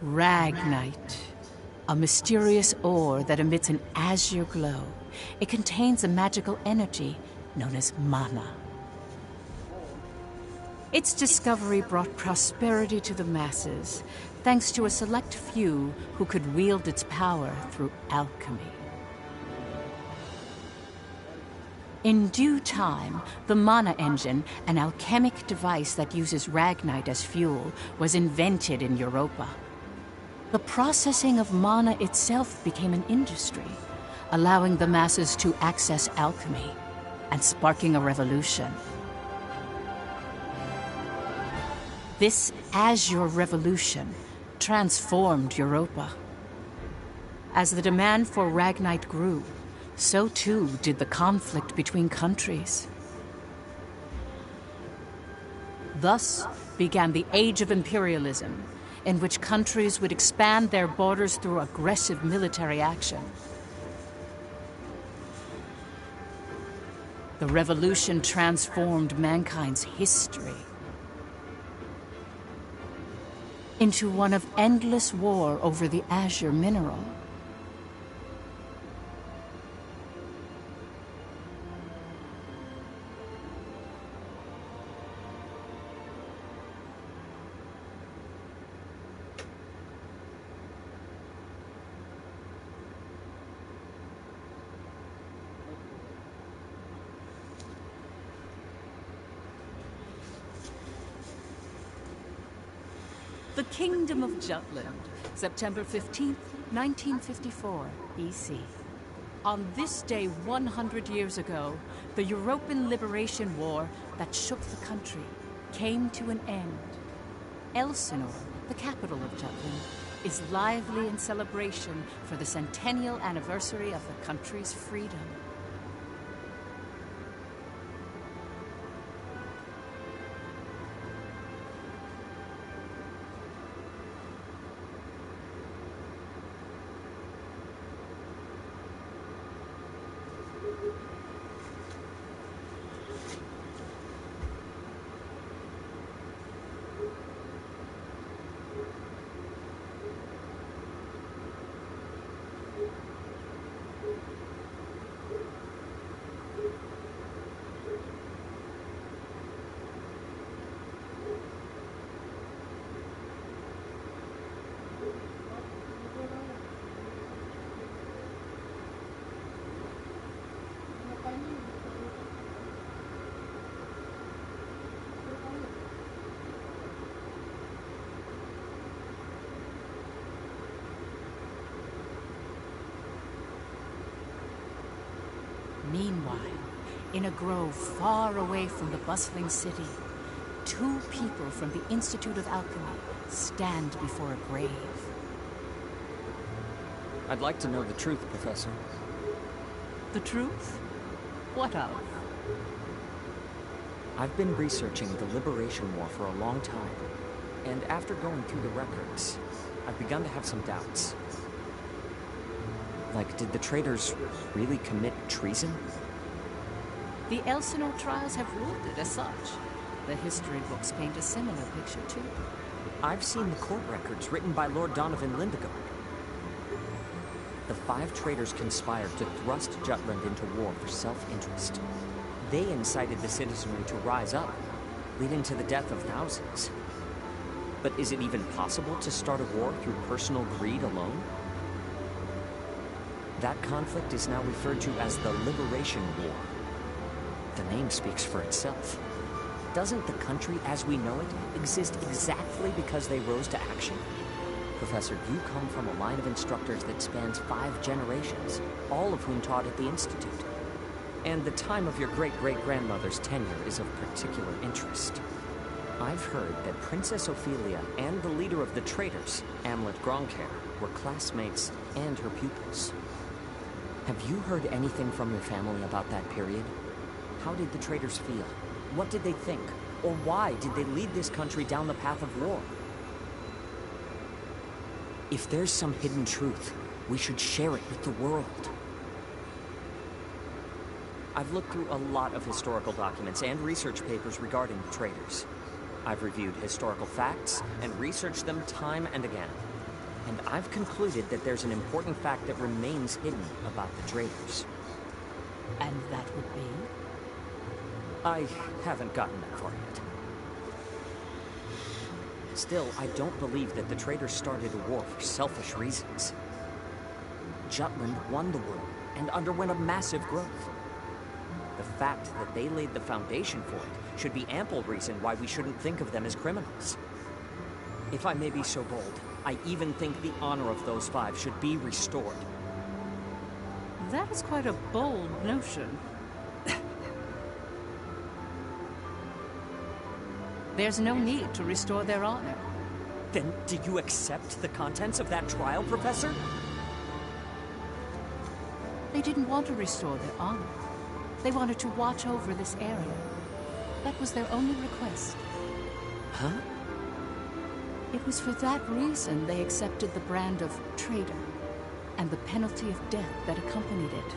Ragnite, a mysterious ore that emits an azure glow. It contains a magical energy known as mana. Its discovery brought prosperity to the masses, thanks to a select few who could wield its power through alchemy. In due time, the mana engine, an alchemic device that uses ragnite as fuel, was invented in Europa. The processing of mana itself became an industry, allowing the masses to access alchemy and sparking a revolution. This Azure Revolution transformed Europa. As the demand for ragnite grew, so too did the conflict between countries. Thus began the Age of Imperialism, in which countries would expand their borders through aggressive military action. The revolution transformed mankind's history into one of endless war over the azure mineral. The Kingdom of Jutland, September 15th, 1954, BC. On this day 100 years ago, the European Liberation War that shook the country came to an end. Elsinore, the capital of Jutland, is lively in celebration for the centennial anniversary of the country's freedom. Meanwhile, in a grove far away from the bustling city, two people from the Institute of Alchemy stand before a grave. I'd like to know the truth, Professor. The truth? What of? I've been researching the Liberation War for a long time, and after going through the records, I've begun to have some doubts. Like, did the traitors really commit treason? The Elsinore trials have ruled it as such. The history books paint a similar picture, too. I've seen the court records written by Lord Donovan Lindegard. The 5 traitors conspired to thrust Jutland into war for self-interest. They incited the citizenry to rise up, leading to the death of thousands. But is it even possible to start a war through personal greed alone? That conflict is now referred to as the Liberation War. The name speaks for itself. Doesn't the country as we know it exist exactly because they rose to action? Professor, you come from a line of instructors that spans 5 generations, all of whom taught at the Institute. And the time of your great-great-grandmother's tenure is of particular interest. I've heard that Princess Ophelia and the leader of the traitors, Amlet Gronkair, were classmates and her pupils. Have you heard anything from your family about that period? How did the traitors feel? What did they think? Or why did they lead this country down the path of war? If there's some hidden truth, we should share it with the world. I've looked through a lot of historical documents and research papers regarding the traitors. I've reviewed historical facts and researched them time and again. And I've concluded that there's an important fact that remains hidden about the traitors. And that would be? I haven't gotten that far yet. Still, I don't believe that the traitors started a war for selfish reasons. Jutland won the war and underwent a massive growth. The fact that they laid the foundation for it should be ample reason why we shouldn't think of them as criminals. If I may be so bold, I even think the honor of those 5 should be restored. That is quite a bold notion. There's no need to restore their honor. Then do you accept the contents of that trial, Professor? They didn't want to restore their honor. They wanted to watch over this area. That was their only request. Huh? It was for that reason they accepted the brand of traitor and the penalty of death that accompanied it.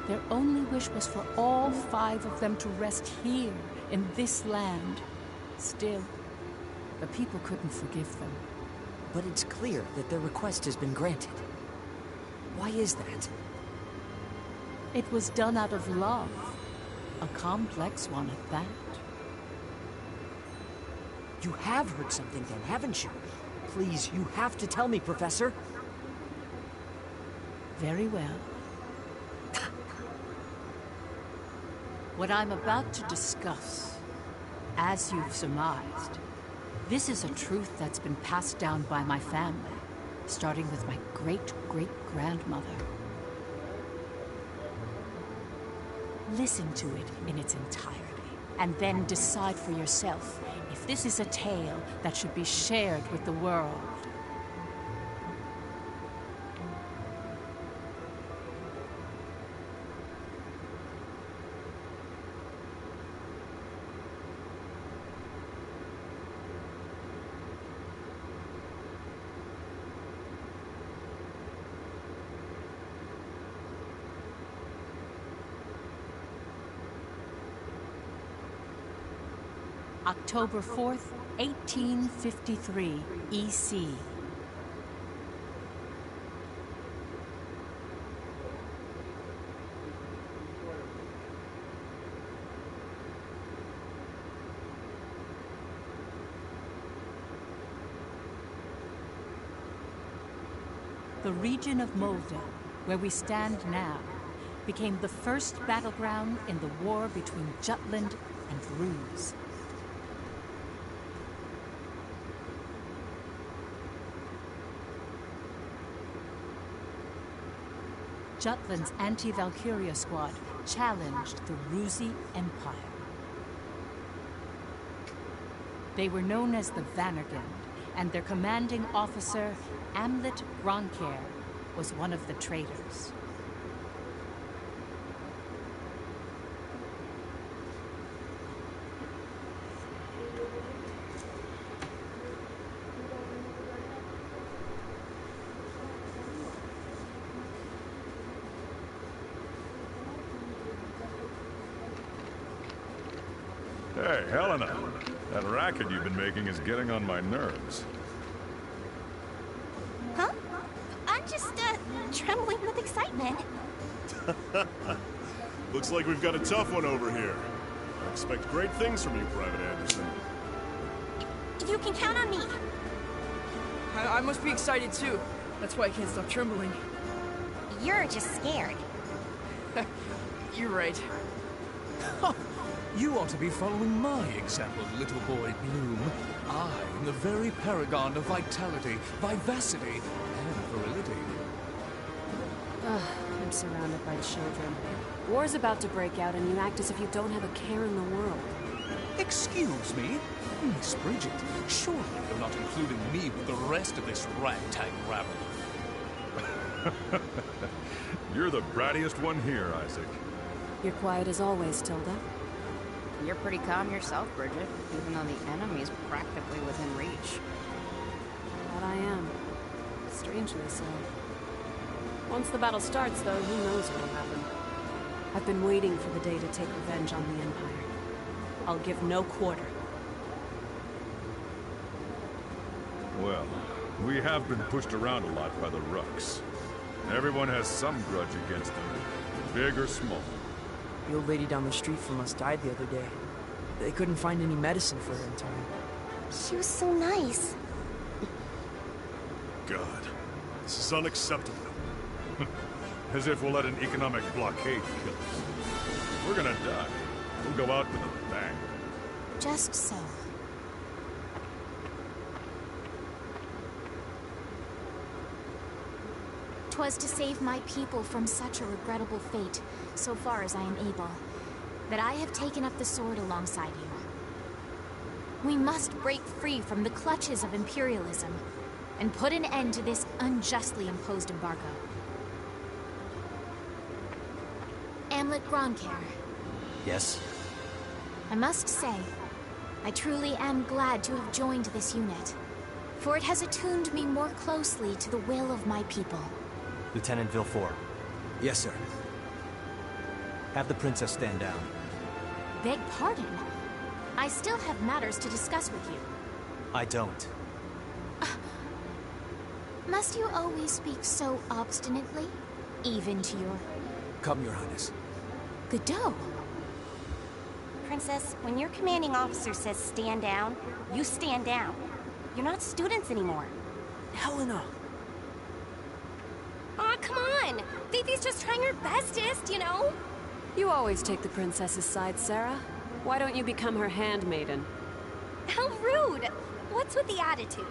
Their only wish was for all 5 of them to rest here in this land. Still, the people couldn't forgive them. But it's clear that their request has been granted. Why is that? It was done out of love. A complex one at that. You have heard something then, haven't you? Please, you have to tell me, Professor. Very well. What I'm about to discuss, as you've surmised, this is a truth that's been passed down by my family, starting with my great-great-grandmother. Listen to it in its entirety, and then decide for yourself if this is a tale that should be shared with the world. October 4th, 1853, EC. The region of Molde, where we stand now, became the first battleground in the war between Jutland and Ruse. Jutland's anti-Valkyria squad challenged the Rusi Empire. They were known as the Vannergund, and their commanding officer, Amlet Gronkair, was one of the traitors. Hey, Helena. That racket you've been making is getting on my nerves. Huh? I'm just, trembling with excitement. Looks like we've got a tough one over here. I expect great things from you, Private Anderson. You can count on me. I must be excited too. That's why I can't stop trembling. You're just scared. You're right. You ought to be following my example, little boy Bloom. I am the very paragon of vitality, vivacity, and virility. Ugh, I'm surrounded by children. War's about to break out and you act as if you don't have a care in the world. Excuse me? Miss Bridget, surely you're not including me with the rest of this ragtag rabble. You're the brattiest one here, Isaac. You're quiet as always, Tilda. You're pretty calm yourself, Bridget, even though the enemy's practically within reach. That I am. Strangely so. Once the battle starts, though, who knows what'll happen. I've been waiting for the day to take revenge on the Empire. I'll give no quarter. Well, We have been pushed around a lot by the Rucks. Everyone has some grudge against them, big or small. The old lady down the street from us died the other day. They couldn't find any medicine for her in time. She was so nice. God, this is unacceptable. As if we'll let an economic blockade kill us. We're gonna die. We'll go out with a bang. Just so. 'Twas to save my people from such a regrettable fate, so far as I am able, that I have taken up the sword alongside you. We must break free from the clutches of imperialism and put an end to this unjustly imposed embargo. Amlet Gronkair. Yes? I must say, I truly am glad to have joined this unit, for it has attuned me more closely to the will of my people. Lieutenant Villefort. Yes, sir. Have the princess stand down. Beg pardon? I still have matters to discuss with you. I don't. Must you always speak so obstinately? Even to your... Come, Your Highness. Godot. Princess, when your commanding officer says stand down, you stand down. You're not students anymore. Helena! Aw, come on! Fifi's just trying her bestest, you know? You always take the princess's side, Sarah. Why don't you become her handmaiden? How rude! What's with the attitude?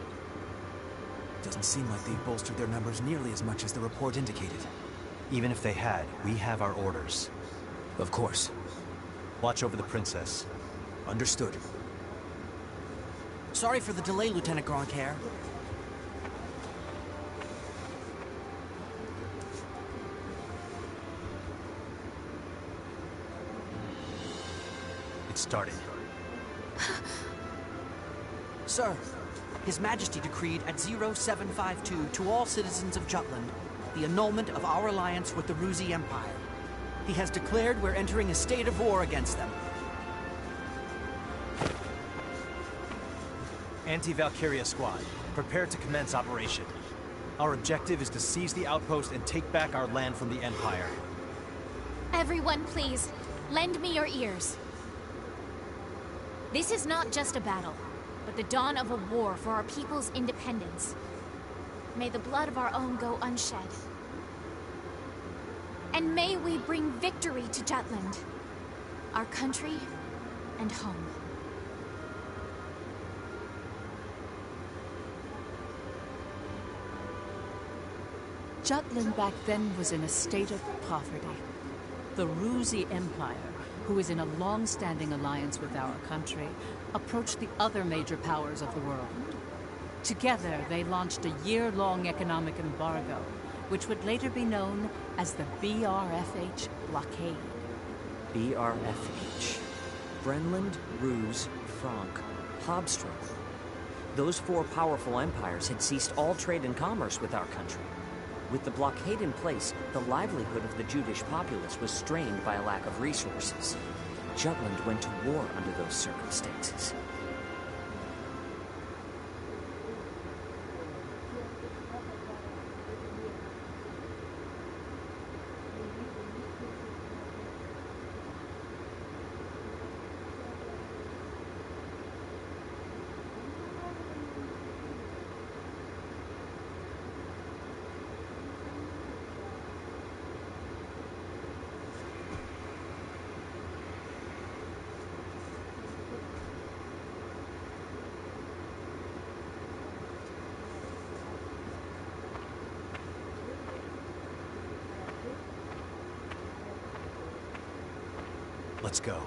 Doesn't seem like they've bolstered their numbers nearly as much as the report indicated. Even if they had, we have our orders. Of course. Watch over the princess. Understood. Sorry for the delay, Lieutenant Gronkair. It started. Sir, His Majesty decreed at 0752 to all citizens of Jutland the annulment of our alliance with the Ruzi Empire. He has declared we're entering a state of war against them. Anti-Valkyria squad, prepare to commence operation. Our objective is to seize the outpost and take back our land from the Empire. Everyone, please, lend me your ears. This is not just a battle, but the dawn of a war for our people's independence. May the blood of our own go unshed. And may we bring victory to Jutland, our country and home. Jutland back then was in a state of poverty. The Ruzi Empire, who is in a long-standing alliance with our country, approached the other major powers of the world. Together, they launched a year-long economic embargo, which would later be known as the BRFH blockade. BRFH. Brenland, Ruse, Frank, Habstra. Those four powerful empires had ceased all trade and commerce with our country. With the blockade in place, the livelihood of the Judish populace was strained by a lack of resources. Jutland went to war under those circumstances. Let's go.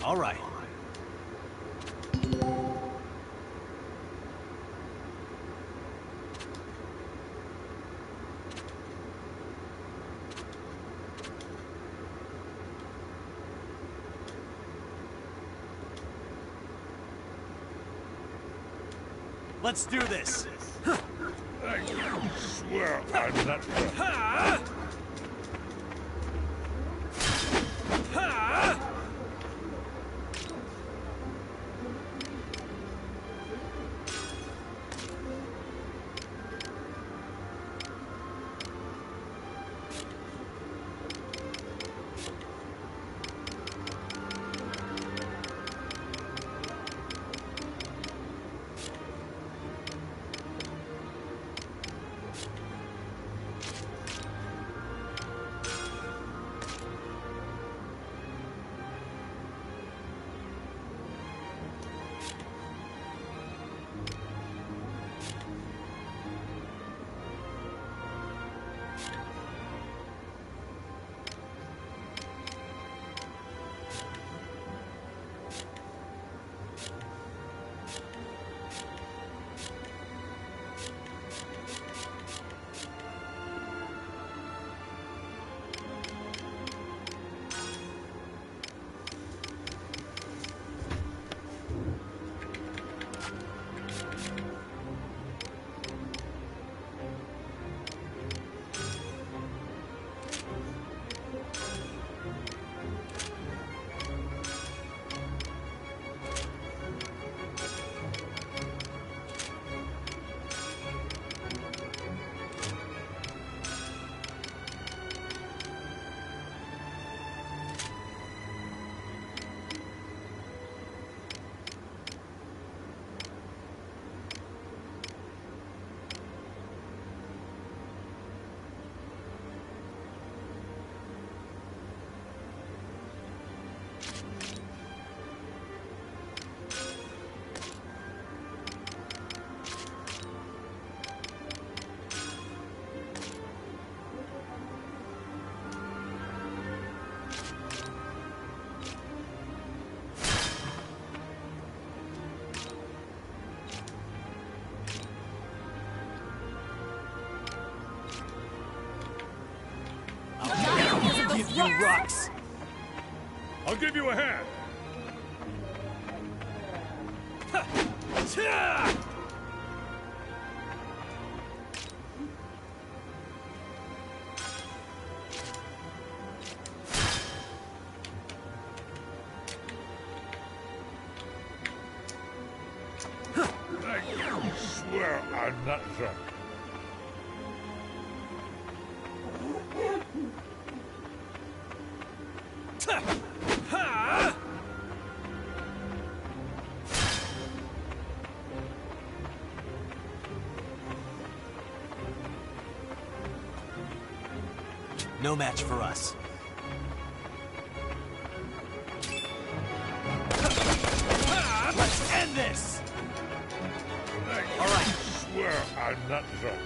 All right. Let's do this. I swear I'm not drunk. Give you rocks. I'll give you a hand. I swear I'm not drunk. No match for us. Let's end this! All right. I swear I'm not drunk.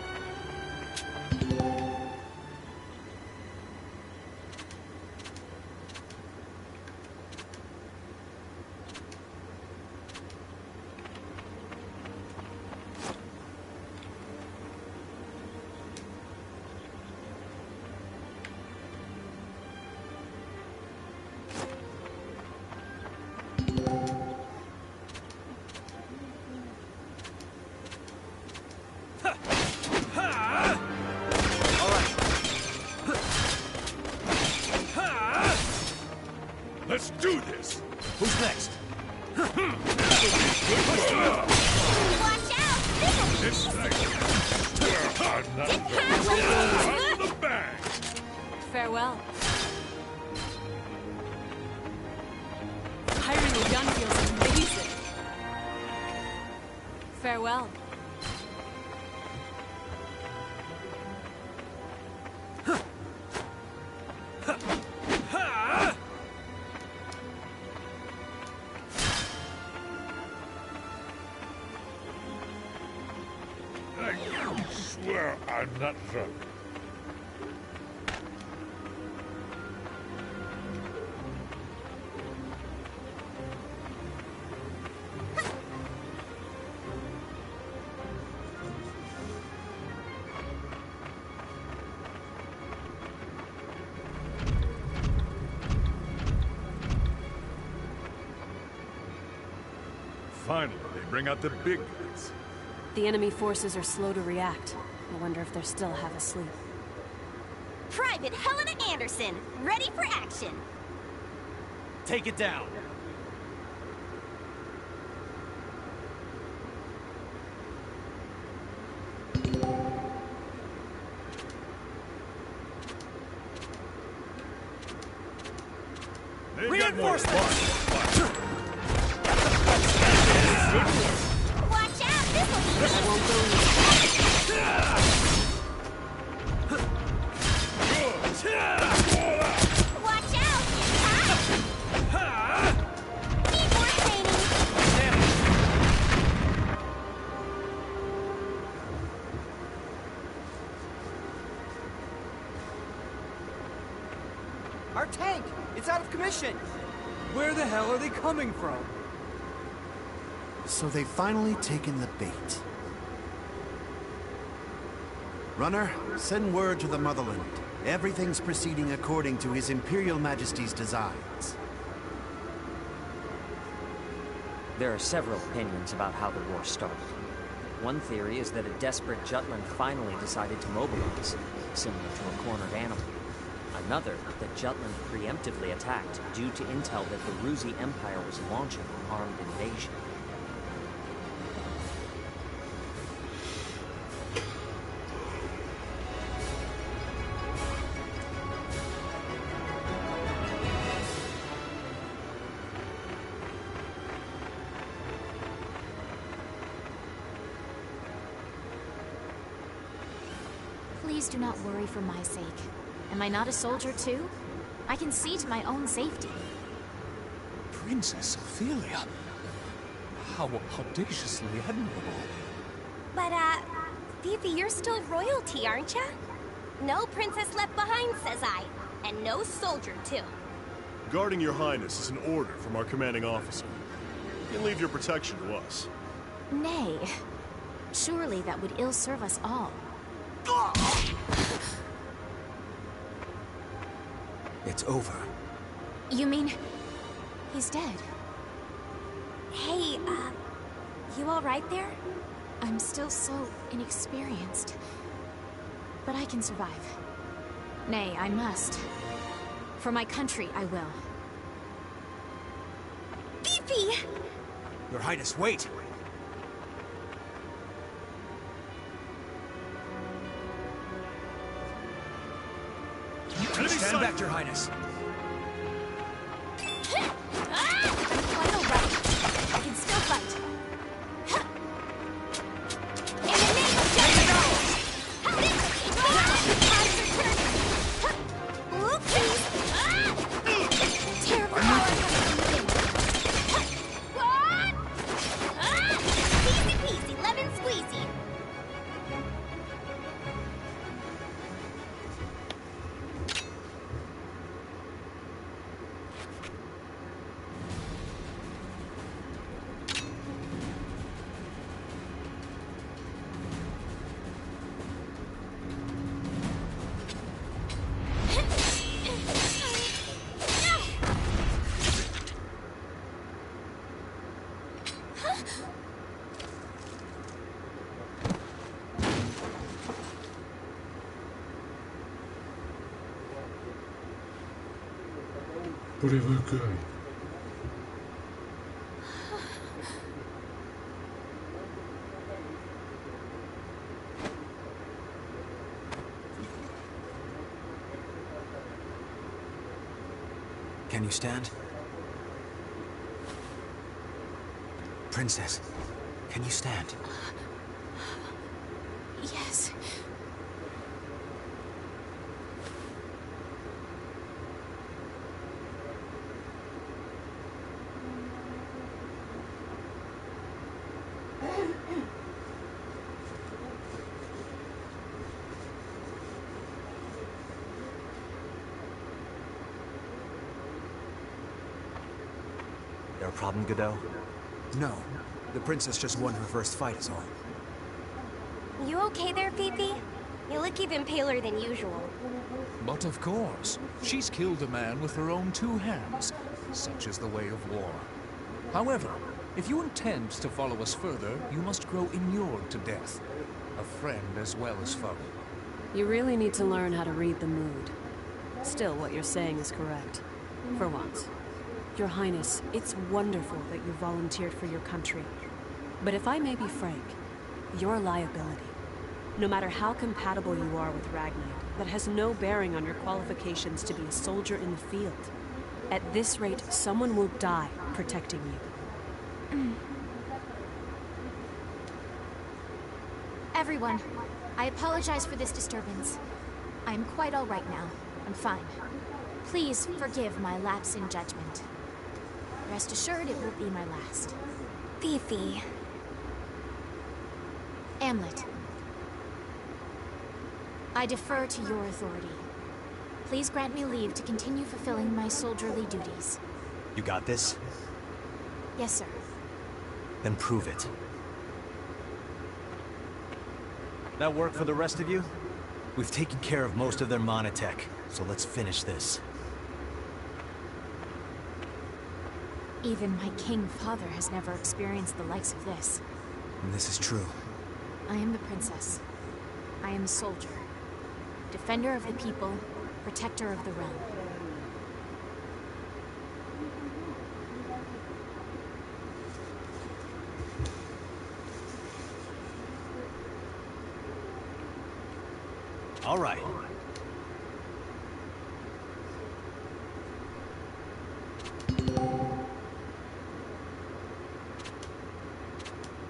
Let's do this! Who's next? Watch out! This thing. I'm not drunk. The bag! Farewell. Hiring a gun feels amazing. Farewell. I swear I'm not drunk. Finally, they bring out the big guns. The enemy forces are slow to react. I wonder if they're still half asleep. Private Helena Anderson, ready for action. Take it down. Reinforcements! Watch out, this will be This won't go easy. Watch out! Need more training. Our tank! It's out of commission! Where the hell are they coming from? So they've finally taken the bait. Runner, send word to the motherland. Everything's proceeding according to His Imperial Majesty's designs. There are several opinions about how the war started. One theory is that a desperate Jutland finally decided to mobilize, similar to a cornered animal. Another, that Jutland preemptively attacked due to intel that the Ruzi Empire was launching an armed invasion. Please do not worry for my sake. Am I not a soldier too? I can see to my own safety. Princess Ophelia. How audaciously admirable. But, Fifi, you're still royalty, aren't ya? No princess left behind, says I. And no soldier, too. Guarding your highness is an order from our commanding officer. You can leave your protection to us. Nay. Surely that would ill serve us all. It's over. You mean... he's dead? Hey, you alright there? I'm still so inexperienced. But I can survive. Nay, I must. For my country, I will. Fifi! Your Highness, wait! Stand back, Your Highness. I'm quite alright. I can still fight. In the name of justice! Tides are turning! Oopsies! Terrible power Easy peasy, lemon squeezy! Привыкай. Can you stand? Princess, can you stand? Yes. There a problem, Godot? No. The princess just won her first fight is all. You okay there, Fifi? You look even paler than usual. But of course, she's killed a man with her own two hands. Such is the way of war. However, If you intend to follow us further, you must grow inured to death. A friend as well as foe. You really need to learn how to read the mood. Still, what you're saying is correct. For once. Your Highness, it's wonderful that you volunteered for your country. But if I may be frank, you're a liability. No matter how compatible you are with Ragnite, that has no bearing on your qualifications to be a soldier in the field. At this rate, someone will die protecting you. Everyone, I apologize for this disturbance. I am quite all right now. I'm fine. Please forgive my lapse in judgment. Rest assured it will be my last. Fifi. Amlet. I defer to your authority. Please grant me leave to continue fulfilling my soldierly duties. You got this? Yes, sir. Then prove it. That work for the rest of you? We've taken care of most of their monotech, so let's finish this. Even my king father has never experienced the likes of this. And this is true. I am the princess. I am a soldier. Defender of the people, protector of the realm. All right.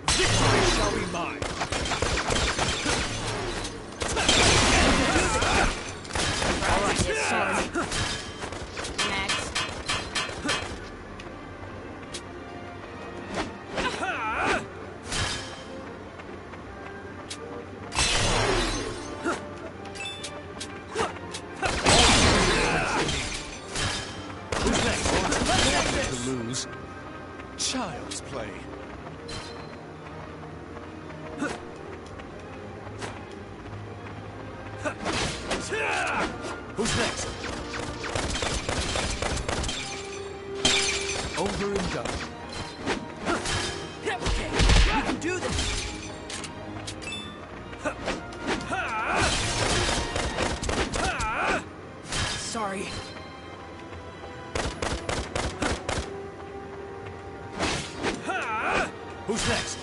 Victory shall be mine. All right, yes, sir. Next. Who's next? To lose. Child's play. Who's next? Over and done. Okay, you can do this. Sorry. Who's next?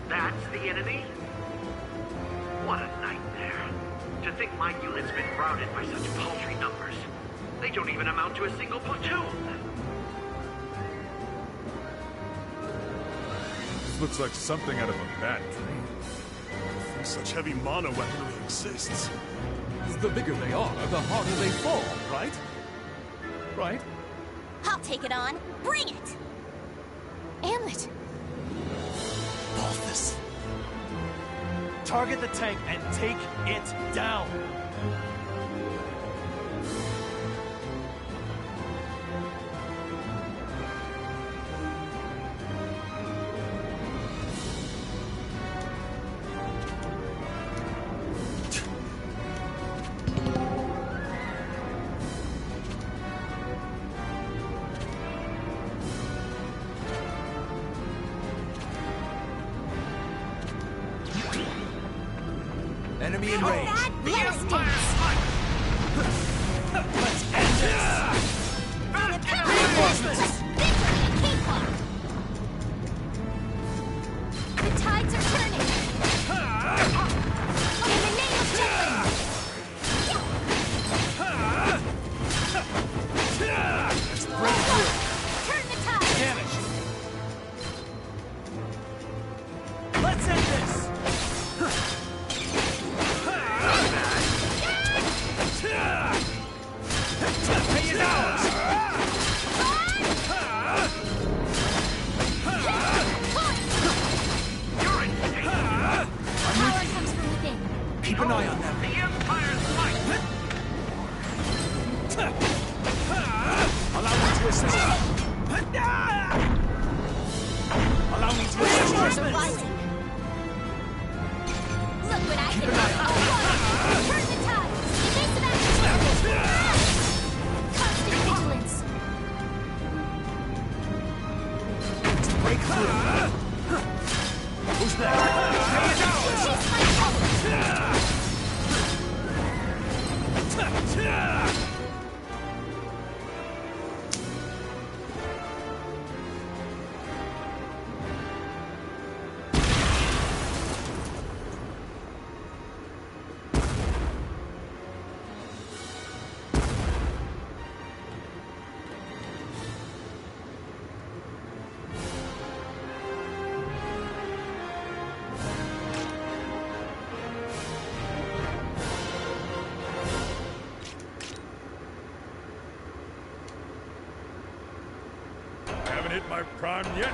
That's the enemy? What a nightmare. To think my unit's been routed by such paltry numbers. They don't even amount to a single platoon. This looks like something out of a bad dream. Such heavy mono weaponry exists. The bigger they are, the harder they fall, right? Right? I'll take it on. Bring it! Amlet! Balthus. Target the tank and take it down. Enemy in range. The Empire! Let's end this! Reinforcements! Cakewalk! The tides are turning! In the name of Jutland! Let's break through. Turn the tide! Damage. haven't hit my prime yet.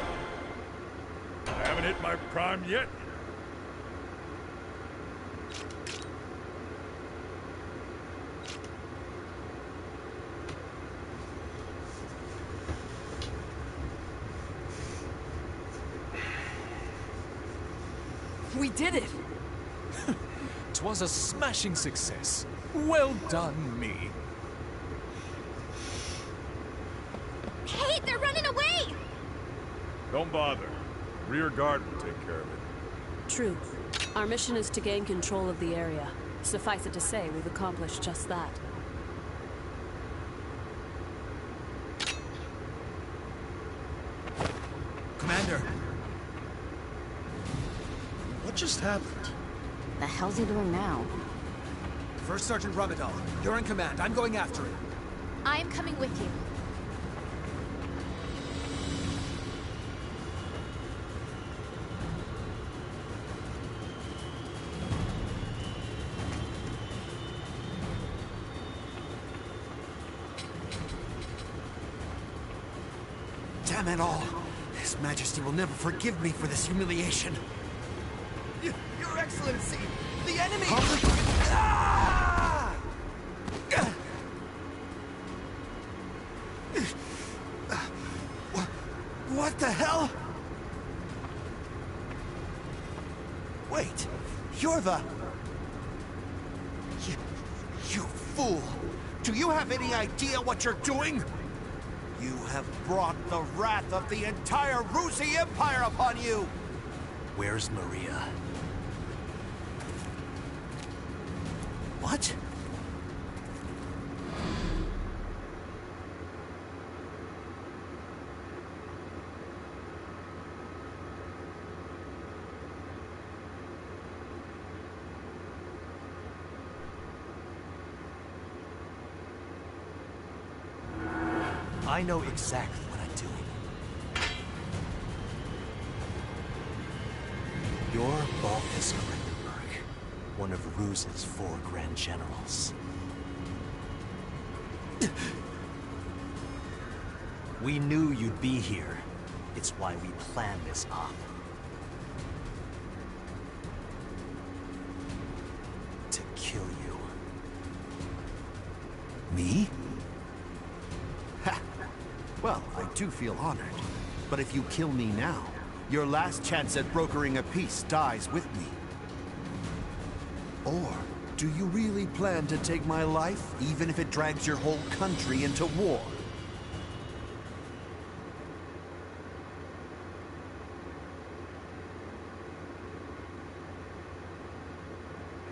I haven't hit my prime yet. We did it! 'Twas a smashing success. Well done, me. Hey, they're running away! Don't bother. Rear guard will take care of it. True. Our mission is to gain control of the area. Suffice it to say, we've accomplished just that. Commander! What just happened? The hell's he doing now? First Sergeant Ramadal, you're in command. I'm going after him. I am coming with you. Damn it all. His Majesty will never forgive me for this humiliation. Your Excellency, the enemy! What the hell? Wait, you're the... You fool! Do you have any idea what you're doing? You have brought the wrath of the entire Rusi Empire upon you! Where's Maria? What? I know exactly what I'm doing. You're Balthus Grindenberg, one of Ruse's 4 Grand Generals. We knew you'd be here. It's why we planned this op. To kill you. Me? Ha! Well, I do feel honored. But if you kill me now, your last chance at brokering a peace dies with me. Or do you really plan to take my life, even if it drags your whole country into war?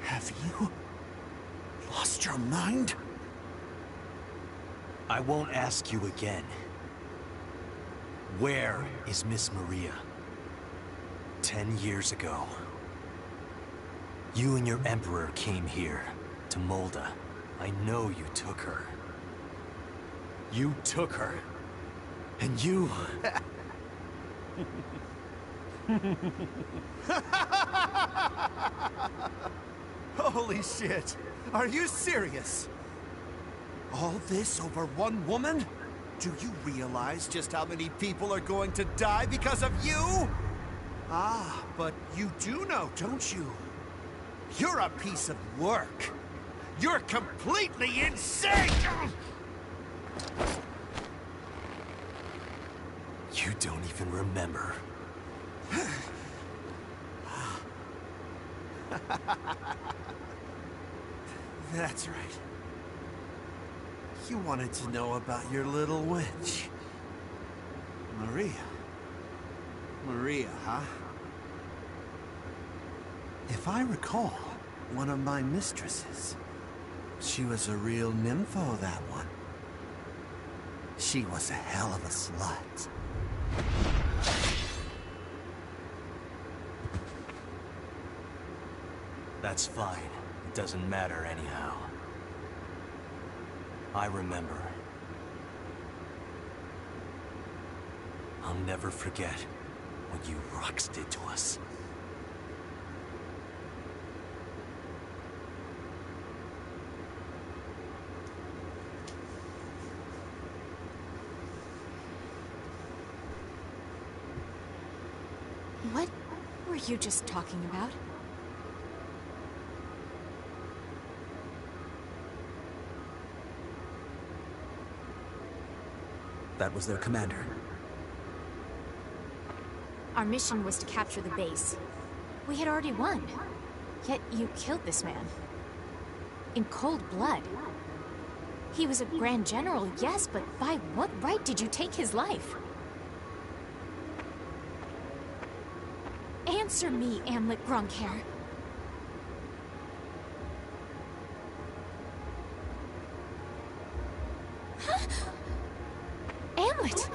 Have you lost your mind? I won't ask you again. Where is Miss Maria? 10 years ago, you and your Emperor came here, to Molda. I know you took her. You took her. And you... Holy shit! Are you serious? All this over one woman? Do you realize just how many people are going to die because of you? Ah, but you do know, don't you? You're a piece of work. You're completely insane! You don't even remember. That's right. You wanted to know about your little witch. Maria. Maria, huh? If I recall, one of my mistresses. She was a real nympho, that one. She was a hell of a slut. That's fine. It doesn't matter anyhow. I remember. I'll never forget what you Rux did to us. were you just talking about? That was their commander. Our mission was to capture the base. We had already won. Yet you killed this man. In cold blood. He was a Grand General, yes, but by what right did you take his life? Answer me, Amlet Grunkhair. Huh? Amlet!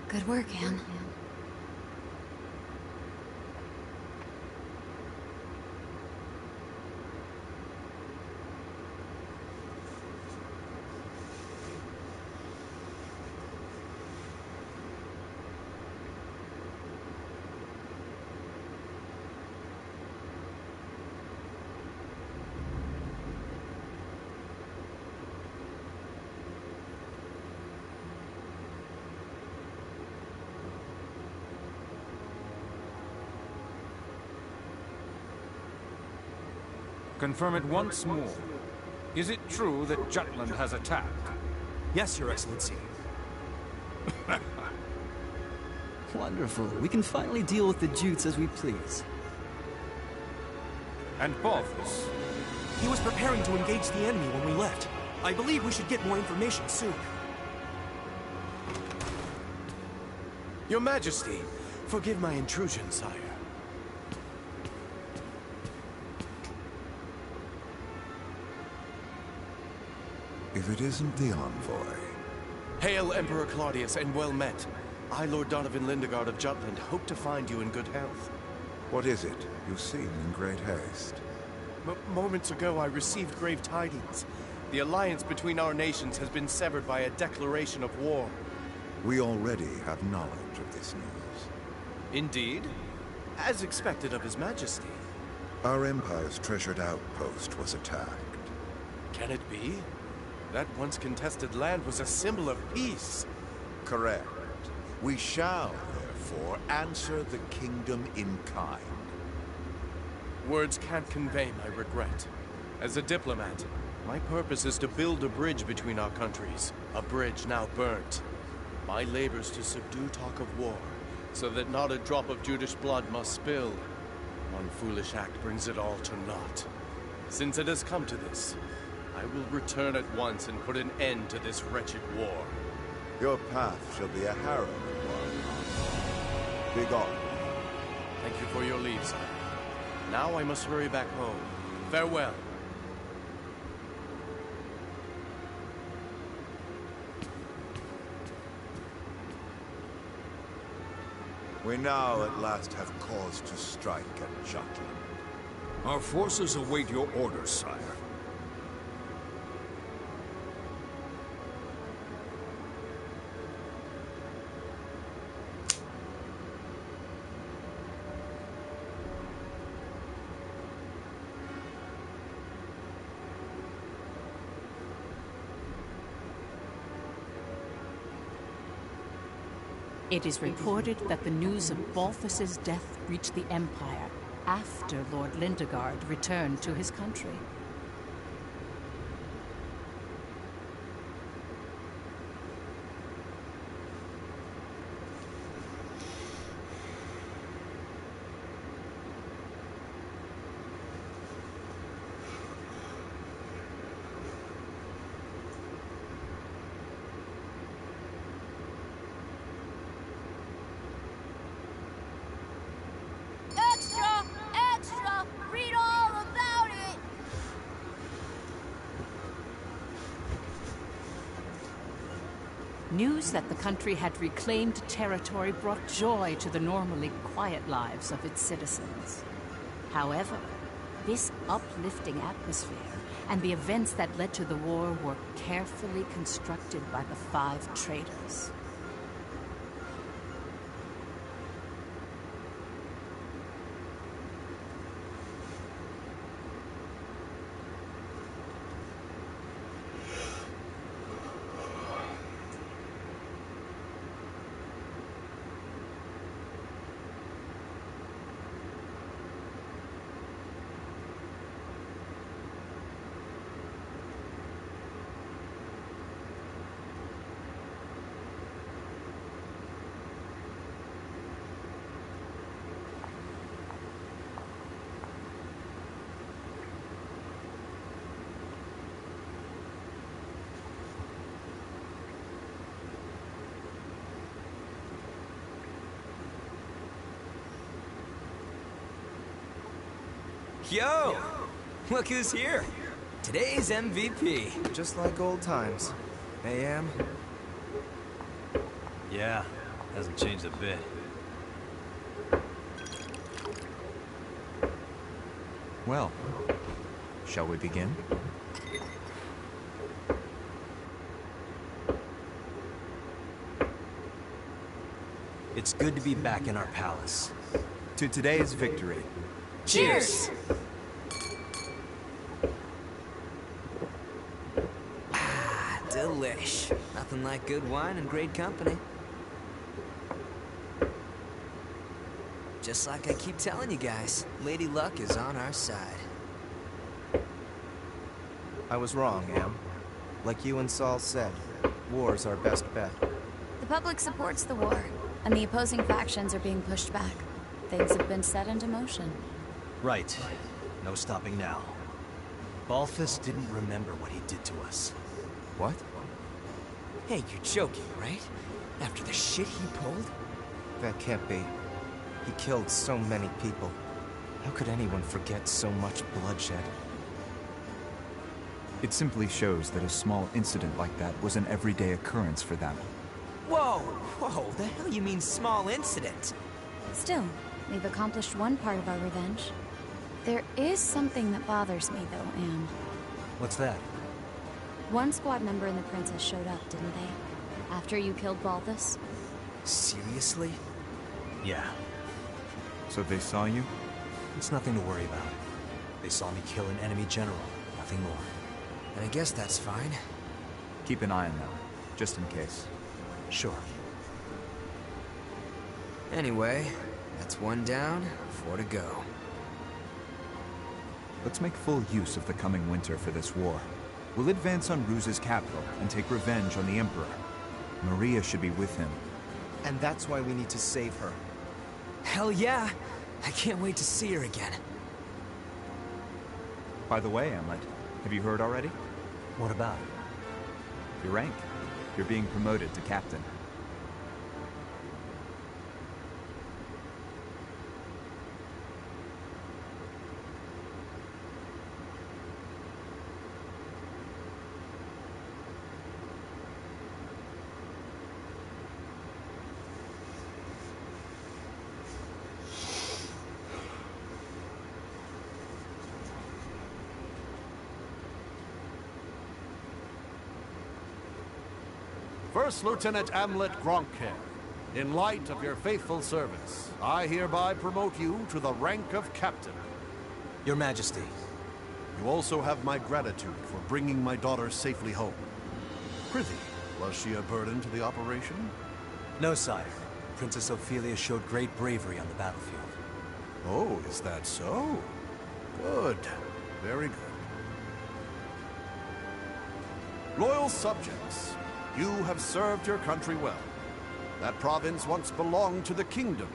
Good work, Am. Confirm it once more. Is it true that Jutland has attacked? Yes, Your Excellency. Wonderful. We can finally deal with the Jutes as we please. And Balthus? He was preparing to engage the enemy when we left. I believe we should get more information soon. Your Majesty, forgive my intrusion, sire. If it isn't the envoy. Hail, Emperor Claudius, and well met. I, Lord Donovan Lindegard of Jutland, hope to find you in good health. What is it? You seem in great haste. Moments ago, I received grave tidings. The alliance between our nations has been severed by a declaration of war. We already have knowledge of this news. Indeed? As expected of His Majesty. Our Empire's treasured outpost was attacked. Can it be? That once contested land was a symbol of peace. Correct. We shall, therefore, answer the kingdom in kind. Words can't convey my regret. As a diplomat, my purpose is to build a bridge between our countries. A bridge now burnt. My labors to subdue talk of war, so that not a drop of Judish blood must spill. One foolish act brings it all to naught. Since it has come to this, I will return at once and put an end to this wretched war. Your path shall be a harrowing one. Be gone. Thank you for your leave, sire. Now I must hurry back home. Farewell. We now at last have cause to strike at Jutland. Our forces await your orders, sire. It is reported that the news of Balthus's death reached the Empire after Lord Lindegard returned to his country. Extra! Extra! Read all about it! News that the country had reclaimed territory brought joy to the normally quiet lives of its citizens. However, this uplifting atmosphere and the events that led to the war were carefully constructed by the 5 traitors. Yo! Look who's here! Today's MVP. Just like old times. AM? Yeah, hasn't changed a bit. Well, shall we begin? It's good to be back in our palace. To today's victory. Cheers! Ah, delish. Nothing like good wine and great company. Just like I keep telling you guys, Lady Luck is on our side. I was wrong, Am. Like you and Saul said, war's our best bet. The public supports the war, and the opposing factions are being pushed back. Things have been set into motion. Right. No stopping now. Balthus didn't remember what he did to us. What? Hey, you're joking, right? After the shit he pulled? That can't be. He killed so many people. How could anyone forget so much bloodshed? It simply shows that a small incident like that was an everyday occurrence for them. Whoa! Whoa! The hell you mean small incident? Still, we've accomplished one part of our revenge. There is something that bothers me, though, Am. What's that? One squad member and the princess showed up, didn't they? After you killed Balthus? Seriously? Yeah. So they saw you? It's nothing to worry about. They saw me kill an enemy general, nothing more. And I guess that's fine. Keep an eye on them, just in case. Sure. Anyway, that's 1 down, 4 to go. Let's make full use of the coming winter for this war. We'll advance on Ruse's capital and take revenge on the Emperor. Maria should be with him. And that's why we need to save her. Hell yeah! I can't wait to see her again. By the way, Amlet, have you heard already? What about? Your rank. You're being promoted to captain. First Lieutenant Amlet Gronkhair, in light of your faithful service, I hereby promote you to the rank of Captain. Your Majesty. You also have my gratitude for bringing my daughter safely home. Prithee, was she a burden to the operation? No, sire. Princess Ophelia showed great bravery on the battlefield. Oh, is that so? Good. Very good. Loyal subjects, you have served your country well. That province once belonged to the kingdom.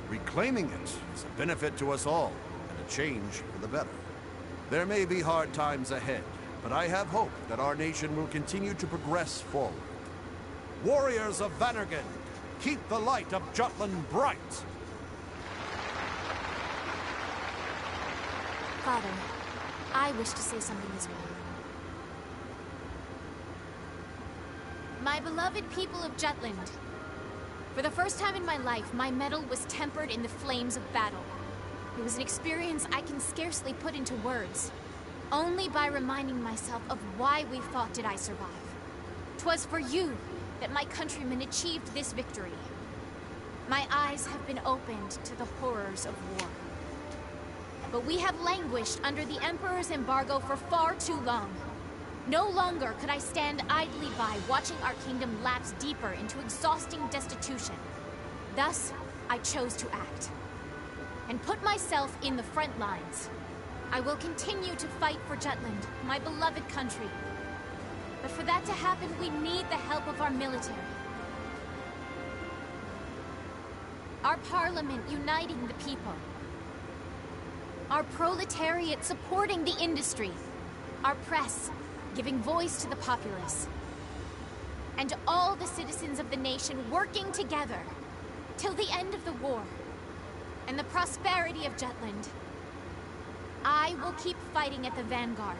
Reclaiming it is a benefit to us all, and a change for the better. There may be hard times ahead, but I have hope that our nation will continue to progress forward. Warriors of Vannergan, keep the light of Jutland bright! Father, I wish to say something as well. My beloved people of Jutland. For the first time in my life, my mettle was tempered in the flames of battle. It was an experience I can scarcely put into words. Only by reminding myself of why we fought did I survive. 'Twas for you that my countrymen achieved this victory. My eyes have been opened to the horrors of war. But we have languished under the Emperor's embargo for far too long. No longer could I stand idly by watching our kingdom lapse deeper into exhausting destitution. Thus, I chose to act and put myself in the front lines. I will continue to fight for Jutland, my beloved country. But for that to happen, we need the help of our military. Our parliament uniting the people. Our proletariat supporting the industry. Our press giving voice to the populace. And all the citizens of the nation working together till the end of the war and the prosperity of Jutland. I will keep fighting at the vanguard,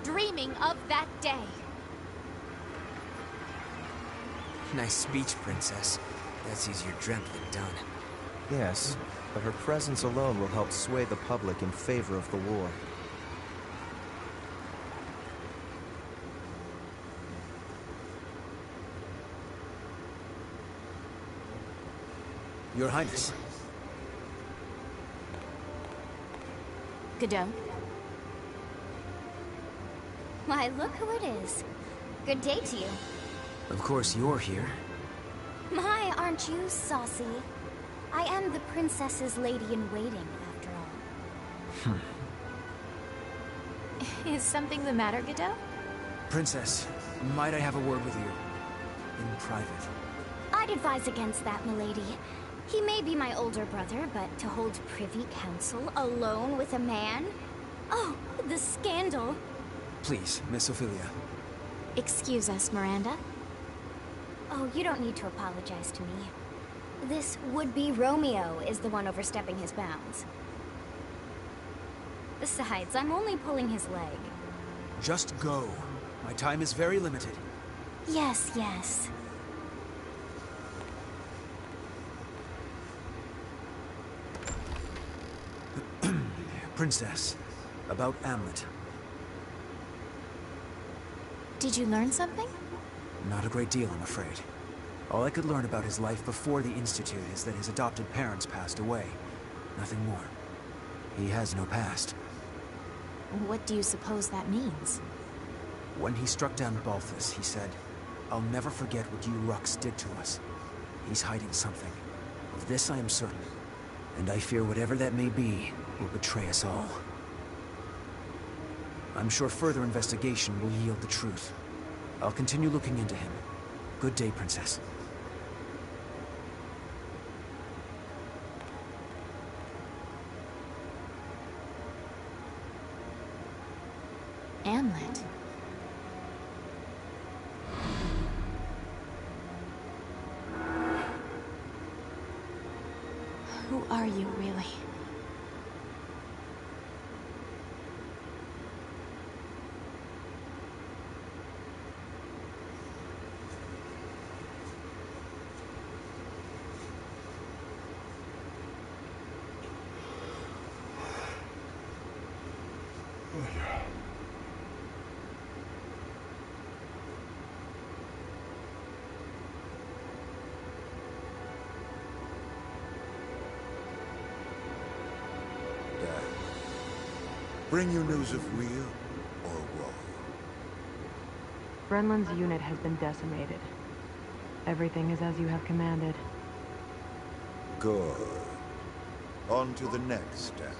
dreaming of that day. Nice speech, Princess. That's easier dreamt than done. Yes, but her presence alone will help sway the public in favor of the war. Your Highness. Godot? Why, look who it is. Good day to you. Of course you're here. My, aren't you saucy? I am the princess's lady-in-waiting, after all. Is something the matter, Godot? Princess, might I have a word with you? In private. I'd advise against that, milady. He may be my older brother, but to hold privy council alone with a man? Oh, the scandal. Please, Miss Ophelia. Excuse us, Miranda. Oh, you don't need to apologize to me. This would-be Romeo is the one overstepping his bounds. Besides, I'm only pulling his leg. Just go. My time is very limited. Yes, yes. Princess, about Amlet. Did you learn something? Not a great deal, I'm afraid. All I could learn about his life before the Institute is that his adopted parents passed away. Nothing more. He has no past. What do you suppose that means? When he struck down Balthus, he said, "I'll never forget what you Ruks did to us." He's hiding something. Of this I am certain. And I fear whatever that may be will betray us all. I'm sure further investigation will yield the truth. I'll continue looking into him. Good day, Princess. Amlet. Who are you, really? Bring you news of weal or woe? Brenland's unit has been decimated. Everything is as you have commanded. Good. On to the next step.